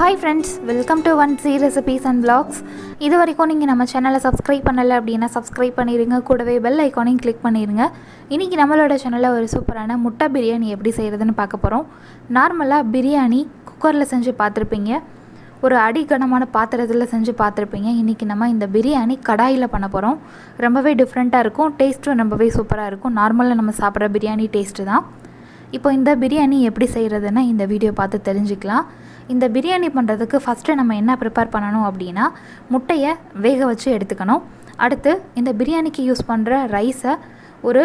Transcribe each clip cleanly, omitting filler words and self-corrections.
Hi friends, welcome to One C Recipes and Vlogs. இது வரைக்கும் நீங்கள் நம்ம சேனலை சப்ஸ்கிரைப் பண்ணலை அப்படின்னா சப்ஸ்கிரைப் பண்ணிடுங்க. கூடவே பெல் ஐக்கானையும் கிளிக் பண்ணிடுங்க. இன்றைக்கி நம்மளோட சேனலில் ஒரு சூப்பரான முட்டை பிரியாணி எப்படி செய்கிறதுன்னு பார்க்க போகிறோம். நார்மலாக பிரியாணி குக்கரில் செஞ்சு பார்த்துருப்பீங்க, ஒரு அடிகனமான பாத்திரத்தில் செஞ்சு பார்த்துருப்பீங்க. இன்றைக்கி நம்ம இந்த பிரியாணி கடாயில் பண்ண போகிறோம். ரொம்பவே டிஃப்ரெண்ட்டாக இருக்கும், டேஸ்ட்டும் ரொம்பவே சூப்பராக இருக்கும். நார்மலாக நம்ம சாப்பிட்ற பிரியாணி டேஸ்ட்டு தான். இப்போ இந்த பிரியாணி எப்படி செய்கிறதுன்னு இந்த வீடியோ பார்த்து தெரிஞ்சுக்கலாம். இந்த பிரியாணி பண்ணுறதுக்கு ஃபஸ்ட்டு நம்ம என்ன ப்ரிப்பேர் பண்ணணும் அப்படின்னா, முட்டையை வேக வச்சு எடுத்துக்கணும். அடுத்து இந்த பிரியாணிக்கு யூஸ் பண்ணுற ரைஸை ஒரு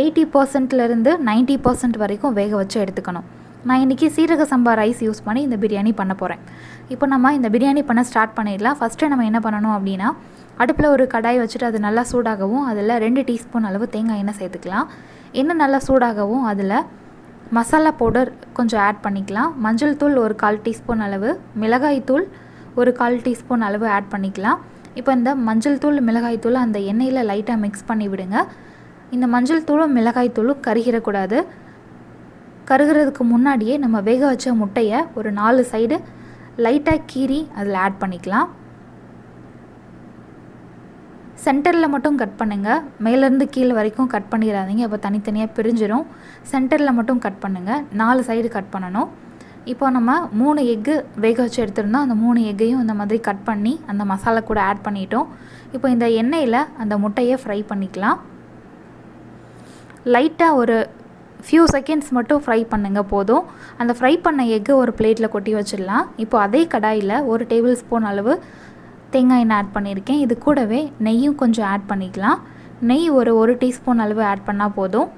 80%லேருந்து 90% வரைக்கும் வேக வச்சு எடுத்துக்கணும். நான் இன்றைக்கி சீரக சம்பா ரைஸ் யூஸ் பண்ணி இந்த பிரியாணி பண்ண போகிறேன். இப்போ நம்ம இந்த பிரியாணி பண்ண ஸ்டார்ட் பண்ணிடலாம். ஃபஸ்ட்டு நம்ம என்ன பண்ணணும் அப்படின்னா, அடுப்பில் ஒரு கடாய் வச்சுட்டு அது நல்லா சூடாகவும் அதில் 2 டீஸ்பூன் அளவு தேங்காய் எண்ணெய் சேர்த்துக்கலாம். எண்ணெய் நல்லா சூடாகவும் அதில் மசாலா பவுடர் கொஞ்சம் ஆட் பண்ணிக்கலாம். மஞ்சள் தூள் ஒரு 1/4 டீஸ்பூன் அளவு, மிளகாய் தூள் ஒரு 1/4 டீஸ்பூன் அளவு ஆட் பண்ணிக்கலாம். இப்போ இந்த மஞ்சள் தூள் மிளகாய் தூள் அந்த எண்ணெயில் லைட்டாக மிக்ஸ் பண்ணி விடுங்க. இந்த மஞ்சள் தூளும் மிளகாய் தூளும் கருகிடக்கூடாது. கருகிறதுக்கு முன்னாடியே நம்ம வேக வச்ச முட்டையை ஒரு 4 சைடு லைட்டாக கீறி அதில் ஆட் பண்ணிக்கலாம். சென்டரில் மட்டும் கட் பண்ணுங்கள், மேலேருந்து கீழே வரைக்கும் கட் பண்ணிடாதீங்க, அப்போ தனித்தனியாக பிரிஞ்சிடும். சென்டரில் மட்டும் கட் பண்ணுங்கள், 4 சைடு கட் பண்ணணும். இப்போ நம்ம 3 எக்கு வேக வச்சு எடுத்துருந்தோம். அந்த 3 எக்கையும் இந்த மாதிரி கட் பண்ணி அந்த மசாலா கூட ஆட் பண்ணிட்டோம். இப்போ இந்த எண்ணெயில் அந்த முட்டையை ஃப்ரை பண்ணிக்கலாம். லைட்டாக ஒரு ஃபியூ செகண்ட்ஸ் மட்டும் ஃப்ரை பண்ணுங்கள் போதும். அந்த ஃப்ரை பண்ண எக்கு ஒரு பிளேட்டில் கொட்டி வச்சிடலாம். இப்போ அதே கடாயில் 1 டேபிள் ஸ்பூன் அளவு தேங்காய் எண்ணெய் ஆட் பண்ணியிருக்கேன். இது கூடவே நெய்யும் கொஞ்சம் ஆட் பண்ணிக்கலாம். நெய் ஒரு 1 டீஸ்பூன் அளவு ஆட் பண்ணால் போதும்.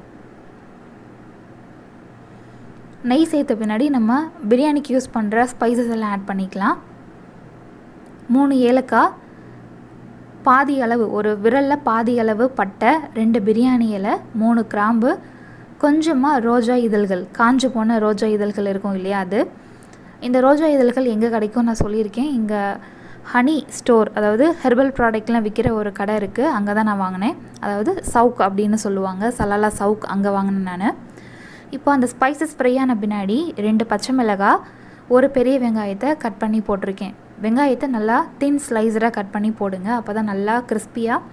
நெய் சேர்த்த பின்னாடி நம்ம பிரியாணிக்கு யூஸ் பண்ணுற ஸ்பைசஸ் எல்லாம் ஆட் பண்ணிக்கலாம். 3 ஏலக்காய், பாதி அளவு ஒரு விரலில் பாதி அளவு பட்டை, 2 பிரியாணி இலை, 3 கிராம்பு, கொஞ்சமாக ரோஜா இதழ்கள், காஞ்சு போன ரோஜா இதழ்கள் இருக்கும் இல்லையா, அது. இந்த ரோஜா இதழ்கள் எங்கே கிடைக்கும் நான் சொல்லியிருக்கேன். இங்கே ஹனி ஸ்டோர், அதாவது ஹெர்பல் ப்ராடக்ட்லாம் விற்கிற ஒரு கடை இருக்குது, அங்கே தான் நான் வாங்கினேன். அதாவது சவுக் அப்படின்னு சொல்லுவாங்க, சலாலா சவுக், அங்கே வாங்கினேன் நான். இப்போ அந்த ஸ்பைசஸ் ஃப்ரை ஆன பின்னாடி 2 பச்சை மிளகாய், ஒரு பெரிய வெங்காயத்தை கட் பண்ணி போட்டிருக்கேன். வெங்காயத்தை நல்லா தின் ஸ்லைஸராக கட் பண்ணி போடுங்க, அப்போ தான் நல்லா கிறிஸ்பியாக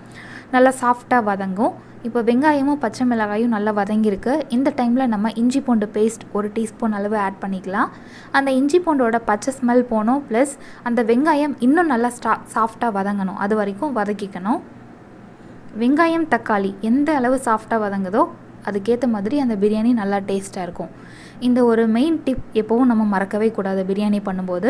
நல்லா சாஃப்டாக வதங்கும். இப்போ வெங்காயமும் பச்சை மிளகாயும் நல்லா வதங்கியிருக்கு. இந்த டைமில் நம்ம இஞ்சி பூண்டு பேஸ்ட் 1 டீஸ்பூன் அளவு ஆட் பண்ணிக்கலாம். அந்த இஞ்சி பூண்டோட பச்சை ஸ்மெல் போகணும், ப்ளஸ் அந்த வெங்காயம் இன்னும் நல்லா சாஃப்டாக வதங்கணும், அது வரைக்கும் வதக்கிக்கணும். வெங்காயம் தக்காளி எந்த அளவு சாஃப்டாக வதங்குதோ அதுக்கேற்ற மாதிரி அந்த பிரியாணி நல்லா டேஸ்ட்டாக இருக்கும். இந்த ஒரு மெயின் டிப் எப்போவும் நம்ம மறக்கவே கூடாது பிரியாணி பண்ணும்போது.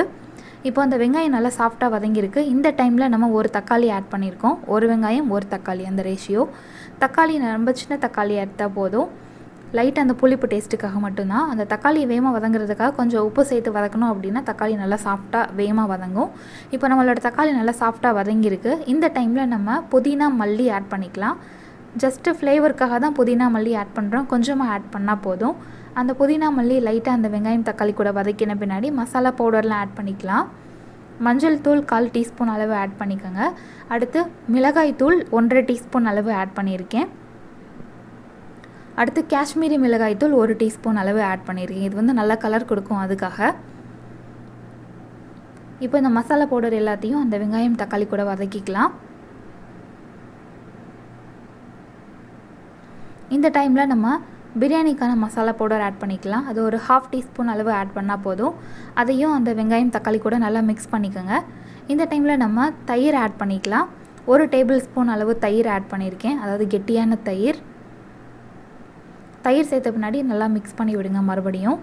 இப்போ அந்த வெங்காயம் நல்லா சாஃப்டாக வதங்கியிருக்கு. இந்த டைமில் நம்ம ஒரு தக்காளி ஆட் பண்ணியிருக்கோம். ஒரு வெங்காயம் ஒரு தக்காளி, அந்த ரேஷியோ. தக்காளி ரொம்ப சின்ன தக்காளி எடுத்தால் போதும். லைட்டாக அந்த புளிப்பு டேஸ்ட்டுக்காக மட்டும்தான். அந்த தக்காளி வேகமாக வதங்குறதுக்காக கொஞ்சம் உப்பு சேர்த்து வதக்கணும் அப்படின்னா தக்காளி நல்லா சாஃப்டாக வேகமாக வதங்கும். இப்போ நம்மளோட தக்காளி நல்லா சாஃப்டாக வதங்கியிருக்கு. இந்த டைமில் நம்ம புதினா மல்லி ஆட் பண்ணிக்கலாம். ஜஸ்ட்டு ஃப்ளேவருக்காக தான் புதினா மல்லி ஆட் பண்ணுறோம், கொஞ்சமாக ஆட் பண்ணால் போதும். அந்த புதினா மல்லி லைட்டாக அந்த வெங்காயம் தக்காளி கூட வதக்கின பின்னாடி மசாலா பவுடர்லாம் ஆட் பண்ணிக்கலாம். மஞ்சள் தூள் 1/4 டீஸ்பூன் அளவு ஆட் பண்ணிக்கோங்க. அடுத்து மிளகாய் தூள் 1.5 டீஸ்பூன் அளவு ஆட் பண்ணியிருக்கேன். அடுத்து காஷ்மீரி மிளகாய் தூள் 1 டீஸ்பூன் அளவு ஆட் பண்ணியிருக்கேன். இது வந்து நல்லா கலர் கொடுக்கும், அதுக்காக. இப்போ இந்த மசாலா பவுடர் எல்லாத்தையும் அந்த வெங்காயம் தக்காளி கூட வதக்கிக்கலாம். இந்த டைமில் நம்ம பிரியாணிக்கான மசாலா பவுடர் ஆட் பண்ணிக்கலாம். அது ஒரு 1/2 டீஸ்பூன் அளவு ஆட் பண்ணால் போதும். அதையும் அந்த வெங்காயம் தக்காளி கூட நல்லா மிக்ஸ் பண்ணிக்கோங்க. இந்த டைமில் நம்ம தயிர் ஆட் பண்ணிக்கலாம். 1 டேபிள் ஸ்பூன் அளவு தயிர் ஆட் பண்ணியிருக்கேன், அதாவது கெட்டியான தயிர். தயிர் சேர்த்த பின்னாடி நல்லா மிக்ஸ் பண்ணி விடுங்க மறுபடியும்.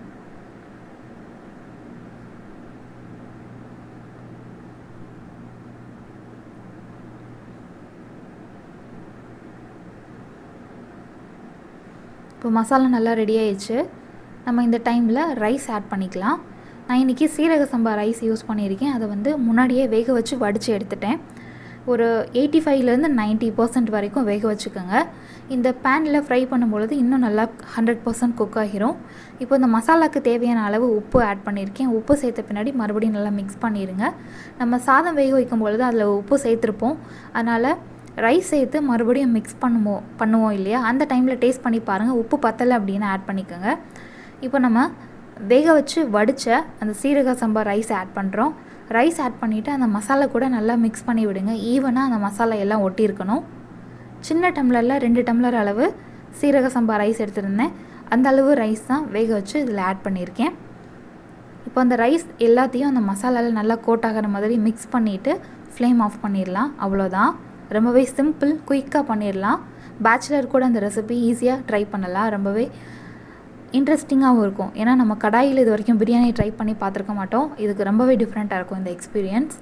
இப்போ மசாலா நல்லா ரெடி ஆயிடுச்சு. நம்ம இந்த டைமில் ரைஸ் ஆட் பண்ணிக்கலாம். நான் இன்றைக்கி சீரக சம்பா ரைஸ் யூஸ் பண்ணியிருக்கேன். அதை வந்து முன்னாடியே வேக வச்சு வடித்து எடுத்துட்டேன். ஒரு 85லேருந்து 90% வரைக்கும் வேக வச்சுக்கோங்க. இந்த பேனில் ஃப்ரை பண்ணும்பொழுது இன்னும் நல்லா 100% குக் ஆகிரும். இப்போ இந்த மசாலாவுக்கு தேவையான அளவு உப்பு ஆட் பண்ணியிருக்கேன். உப்பு சேர்த்த பின்னாடி மறுபடியும் நல்லா மிக்ஸ் பண்ணிடுங்க. நம்ம சாதம் வேக வைக்கும் பொழுது அதில் உப்பு சேர்த்துருப்போம், அதனால் ரைஸ் சேர்த்து மறுபடியும் மிக்ஸ் பண்ணுவோம் இல்லையா, அந்த டைமில் டேஸ்ட் பண்ணி பாருங்கள். உப்பு பத்தலை அப்படின்னு ஆட் பண்ணிக்கோங்க. இப்போ நம்ம வேக வச்சு வடித்த அந்த சீரக சம்பா ரைஸ் ஆட் பண்ணுறோம். ரைஸ் ஆட் பண்ணிவிட்டு அந்த மசாலா கூட நல்லா மிக்ஸ் பண்ணி விடுங்க. ஈவனாக அந்த மசாலா எல்லாம் ஒட்டியிருக்கணும். சின்ன டம்ளரில் 2 டம்ளர் அளவு சீரக சம்பா ரைஸ் எடுத்துருந்தேன். அந்த அளவு ரைஸ் தான் வேக வச்சு இதில் ஆட் பண்ணியிருக்கேன். இப்போ அந்த ரைஸ் எல்லாத்தையும் அந்த மசாலாவில் நல்லா கோட் ஆகிற மாதிரி மிக்ஸ் பண்ணிவிட்டு ஃப்ளேம் ஆஃப் பண்ணிடலாம். அவ்வளோதான். ரொம்பவே சிம்பிள், குயிக்காக பண்ணிடலாம். பேச்சுலர் கூட அந்த ரெசிபி ஈஸியாக ட்ரை பண்ணலாம். ரொம்பவே இன்ட்ரெஸ்டிங்காகவும் இருக்கும். ஏன்னா நம்ம கடாயில் இது வரைக்கும் பிரியாணி ட்ரை பண்ணி பார்த்துருக்க மாட்டோம். இதுக்கு ரொம்பவே டிஃப்ரெண்ட்டாக இருக்கும் இந்த எக்ஸ்பீரியன்ஸ்.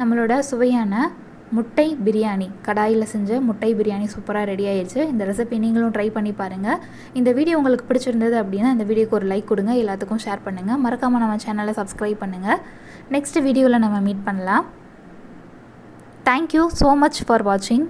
நம்மளோட சுவையான முட்டை பிரியாணி, கடாயில் செஞ்ச முட்டை பிரியாணி சூப்பராக ரெடி ஆயிடுச்சு. இந்த ரெசிபி நீங்களும் ட்ரை பண்ணி பாருங்கள். இந்த வீடியோ உங்களுக்கு பிடிச்சிருந்தது அப்படின்னா இந்த வீடியோக்கு ஒரு லைக் கொடுங்க, எல்லாத்துக்கும் ஷேர் பண்ணுங்கள். மறக்காமல் நம்ம சேனலை சப்ஸ்கிரைப் பண்ணுங்கள். நெக்ஸ்ட் வீடியோவில் நம்ம மீட் பண்ணலாம். தேங்க்யூ ஸோ மச் ஃபார் வாட்சிங்.